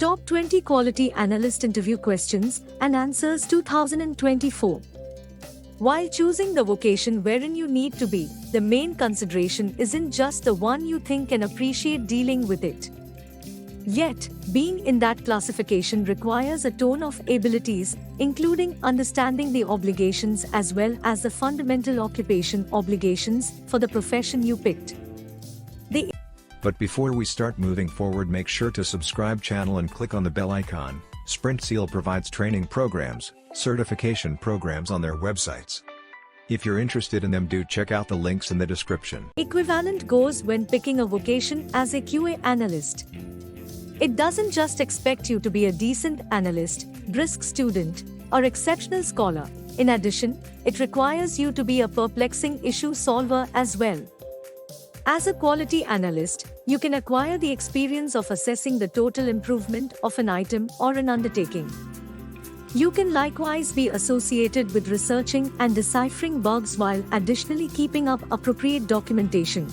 Top 20 Quality Analyst Interview Questions and Answers 2024. While choosing the vocation wherein you need to be, the main consideration isn't just the one you think and appreciate dealing with it. Yet, being in that classification requires a ton of abilities, including understanding the obligations as well as the fundamental occupation obligations for the profession you picked. But before we start moving forward, make sure to subscribe channel and click on the bell icon. Sprintzeal provides training programs, certification programs on their websites. If you're interested in them, do check out the links in the description. Equivalent goes when picking a vocation as a QA analyst. It doesn't just expect you to be a decent analyst, brisk student, or exceptional scholar. In addition, it requires you to be a perplexing issue solver as well. As a quality analyst, you can acquire the experience of assessing the total improvement of an item or an undertaking. You can likewise be associated with researching and deciphering bugs while additionally keeping up appropriate documentation.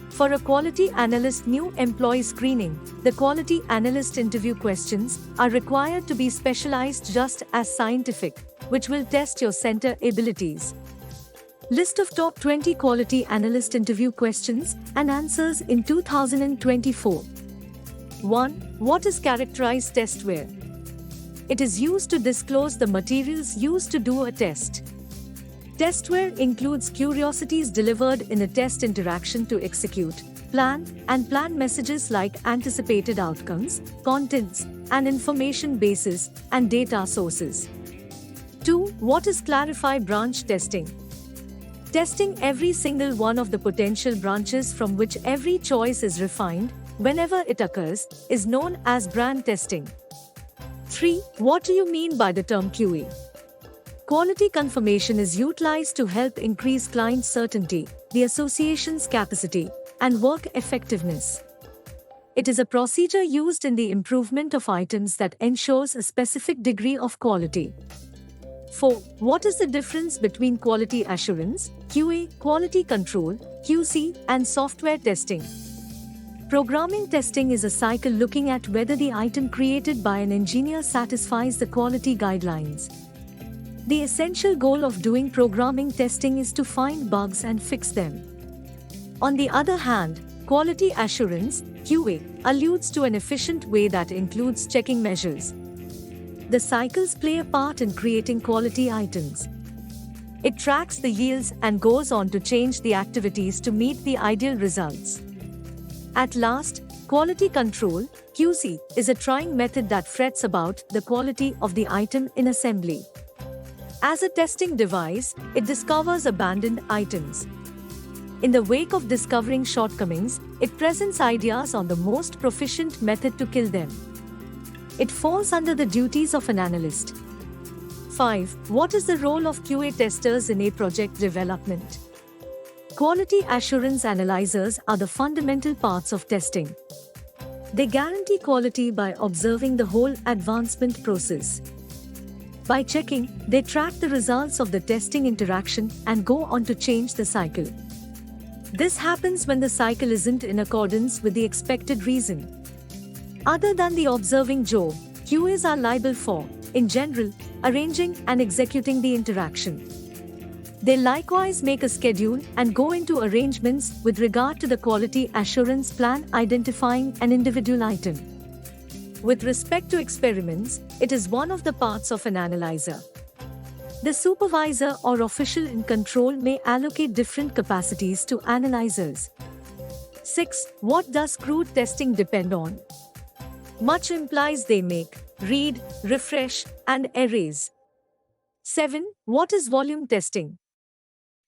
For a quality analyst new employee screening, the quality analyst interview questions are required to be specialized just as scientific, which will test your center abilities. List of top 20 quality analyst interview questions and answers in 2024. 1. What is characterized testware? It is used to disclose the materials used to do a test. Testware includes curiosities delivered in a test interaction to execute, plan, and plan messages like anticipated outcomes, contents, and information bases, and data sources. 2. What is clarify branch testing? Testing every single one of the potential branches from which every choice is refined, whenever it occurs, is known as brand testing. 3. What do you mean by the term QA? Quality confirmation is utilized to help increase client certainty, the association's capacity, and work effectiveness. It is a procedure used in the improvement of items that ensures a specific degree of quality. 4. What is the difference between quality assurance, QA, quality control, QC, and software testing? Programming testing is a cycle looking at whether the item created by an engineer satisfies the quality guidelines. The essential goal of doing programming testing is to find bugs and fix them. On the other hand, quality assurance, QA, alludes to an efficient way that includes checking measures. The cycles play a part in creating quality items. It tracks the yields and goes on to change the activities to meet the ideal results. At last, quality control, QC, is a trying method that frets about the quality of the item in assembly. As a testing device, it discovers abandoned items. In the wake of discovering shortcomings, it presents ideas on the most proficient method to kill them. It falls under the duties of an analyst. 5. What is the role of QA testers in a project development? Quality assurance analyzers are the fundamental parts of testing. They guarantee quality by observing the whole advancement process. By checking, they track the results of the testing interaction and go on to change the cycle. This happens when the cycle isn't in accordance with the expected reason. Other than the observing job, QAs are liable for, in general, arranging and executing the interaction. They likewise make a schedule and go into arrangements with regard to the quality assurance plan identifying an individual item. With respect to experiments, it is one of the parts of an analyzer. The supervisor or official in control may allocate different capacities to analyzers. 6. What does crude testing depend on? Much implies they make, read, refresh, and erase. 7. What is volume testing?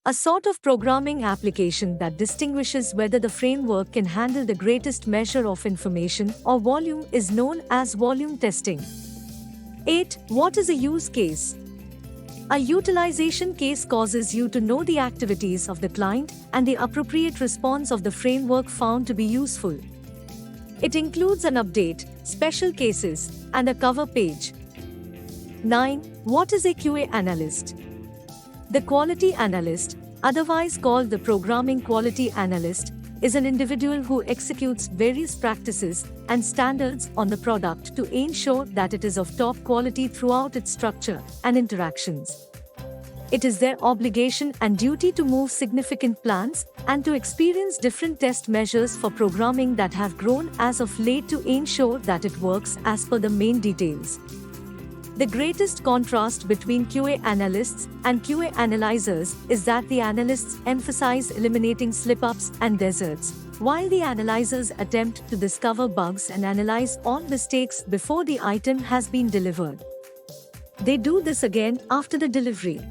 A sort of programming application that distinguishes whether the framework can handle the greatest measure of information or volume is known as volume testing. 8. What is a use case? A utilization case causes you to know the activities of the client and the appropriate response of the framework found to be useful. It includes an update, special cases, and a cover page. 9. What is a QA analyst? The quality analyst, otherwise called the programming quality analyst, is an individual who executes various practices and standards on the product to ensure that it is of top quality throughout its structure and interactions. It is their obligation and duty to move significant plans and to experience different test measures for programming that have grown as of late to ensure that it works as per the main details. The greatest contrast between QA analysts and QA analyzers is that the analysts emphasize eliminating slip-ups and deserts, while the analyzers attempt to discover bugs and analyze all mistakes before the item has been delivered. They do this again after the delivery.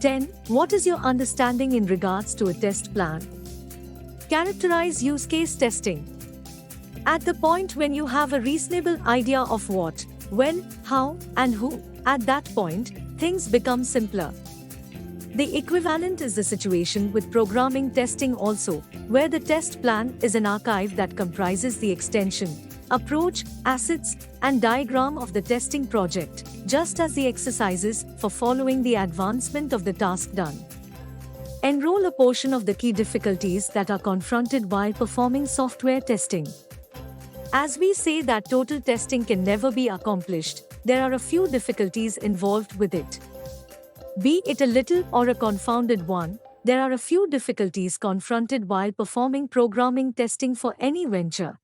10. What is your understanding in regards to a test plan? Characterize use case testing. At the point when you have a reasonable idea of what, when, how, and who, at that point, things become simpler. The equivalent is the situation with programming testing also, where the test plan is an archive that comprises the extension, approach, assets, and diagram of the testing project, just as the exercises for following the advancement of the task done. Enroll a portion of the key difficulties that are confronted while performing software testing. As we say that total testing can never be accomplished, there are a few difficulties involved with it. Be it a little or a confounded one, there are a few difficulties confronted while performing programming testing for any venture.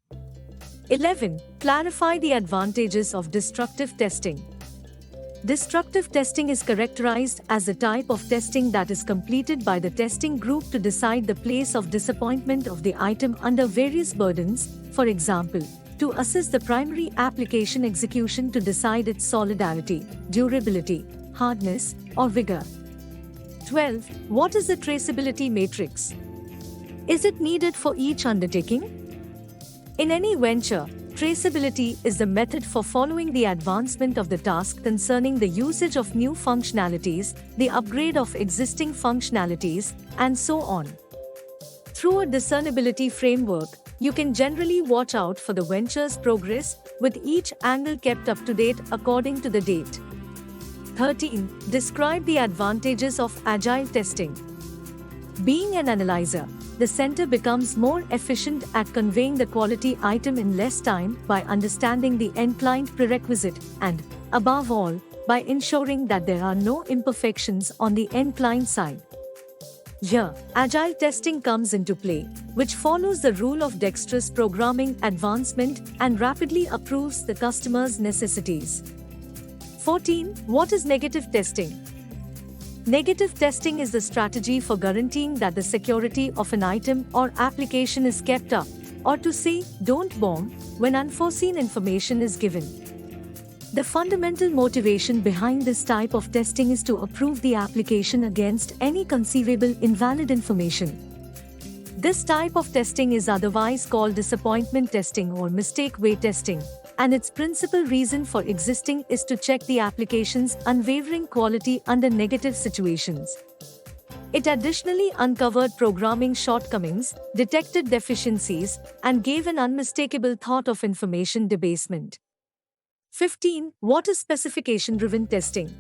11. Clarify the advantages of destructive testing. Destructive testing is characterized as the type of testing that is completed by the testing group to decide the place of disappointment of the item under various burdens, for example, to assess the primary application execution to decide its solidarity, durability, hardness, or vigor. 12. What is the traceability matrix? Is it needed for each undertaking? In any venture, traceability is the method for following the advancement of the task concerning the usage of new functionalities, the upgrade of existing functionalities, and so on. Through a discernibility framework, you can generally watch out for the venture's progress, with each angle kept up to date according to the date. 13. Describe the advantages of Agile testing. Being an analyzer, the center becomes more efficient at conveying the quality item in less time by understanding the end client prerequisite and, above all, by ensuring that there are no imperfections on the end client side. Here, Agile testing comes into play, which follows the rule of dexterous programming advancement and rapidly approves the customer's necessities. 14. What is negative testing? Negative testing is the strategy for guaranteeing that the security of an item or application is kept up, or to say, don't bomb, when unforeseen information is given. The fundamental motivation behind this type of testing is to approve the application against any conceivable invalid information. This type of testing is otherwise called disappointment testing or mistake way testing, and its principal reason for existing is to check the application's unwavering quality under negative situations. It additionally uncovered programming shortcomings, detected deficiencies, and gave an unmistakable thought of information debasement. 15. What is specification-driven testing?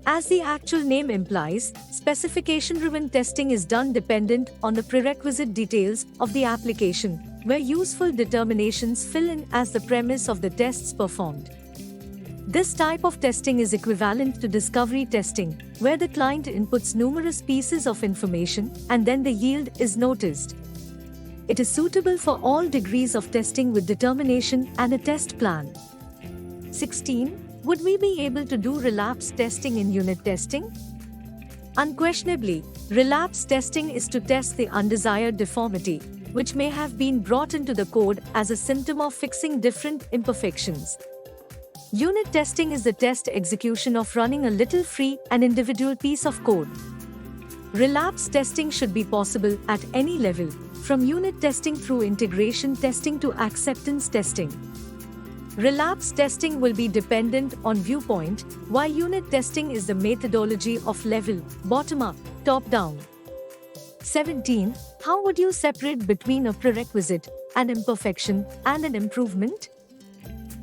As the actual name implies, specification-driven testing is done dependent on the prerequisite details of the application, where useful determinations fill in as the premise of the tests performed. This type of testing is equivalent to discovery testing, where the client inputs numerous pieces of information and then the yield is noticed. It is suitable for all degrees of testing with determination and a test plan. 16. Would we be able to do relapse testing in unit testing? Unquestionably, relapse testing is to test the undesired deformity, which may have been brought into the code as a symptom of fixing different imperfections. Unit testing is the test execution of running a little free and individual piece of code. Relapse testing should be possible at any level, from unit testing through integration testing to acceptance testing. Relapse testing will be dependent on viewpoint, while unit testing is the methodology of level, bottom-up, top-down. 17. How would you separate between a prerequisite, an imperfection, and an improvement?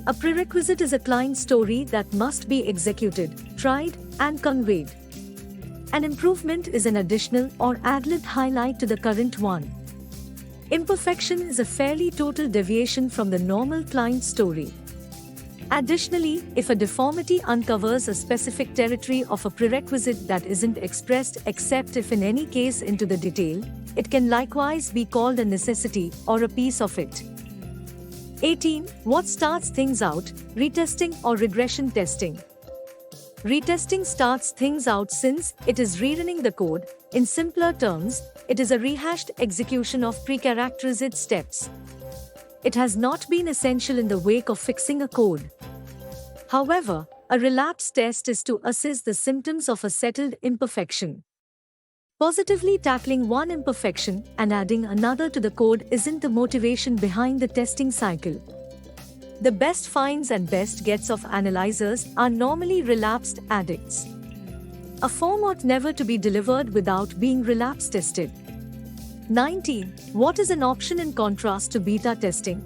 A prerequisite is a client story that must be executed, tried, and conveyed. An improvement is an additional or added highlight to the current one. Imperfection is a fairly total deviation from the normal client story. Additionally, if a deformity uncovers a specific territory of a prerequisite that isn't expressed except if in any case into the detail, it can likewise be called a necessity or a piece of it. 18. What starts things out? Retesting or regression testing. Retesting starts things out since it is rerunning the code. In simpler terms, it is a rehashed execution of pre-characterized steps. It has not been essential in the wake of fixing a code. However, a relapse test is to assess the symptoms of a settled imperfection. Positively tackling one imperfection and adding another to the code isn't the motivation behind the testing cycle. The best finds and best gets of analyzers are normally relapsed addicts. A form ought never to be delivered without being relapse tested. 19. What is an option in contrast to beta testing?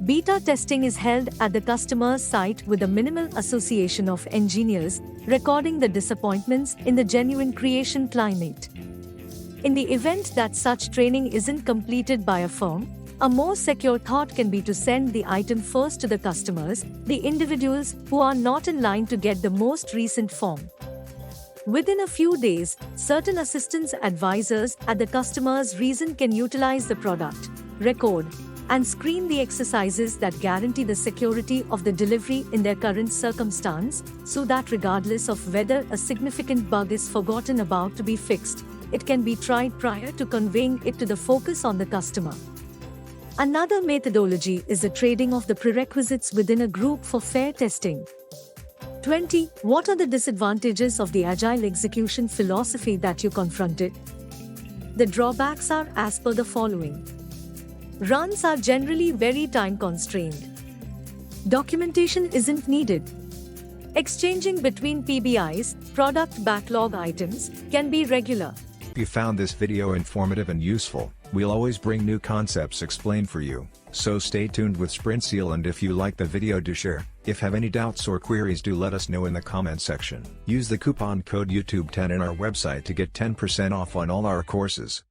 Beta testing is held at the customer's site with a minimal association of engineers, recording the disappointments in the genuine creation climate. In the event that such training isn't completed by a firm, a more secure thought can be to send the item first to the customers, the individuals who are not in line to get the most recent form. Within a few days, certain assistance advisors at the customer's reason can utilize the product, record, and screen the exercises that guarantee the security of the delivery in their current circumstance, so that regardless of whether a significant bug is forgotten about to be fixed, it can be tried prior to conveying it to the focus on the customer. Another methodology is the trading of the prerequisites within a group for fair testing. 20. What are the disadvantages of the Agile execution philosophy that you confronted? The drawbacks are as per the following. Runs are generally very time-constrained. Documentation isn't needed. Exchanging between PBIs, product backlog items, can be regular. If you found this video informative and useful, we'll always bring new concepts explained for you, so stay tuned with Sprintzeal, and if you like the video, do share. If have any doubts or queries, do let us know in the comment section. Use the coupon code YouTube10 in our website to get 10% off on all our courses.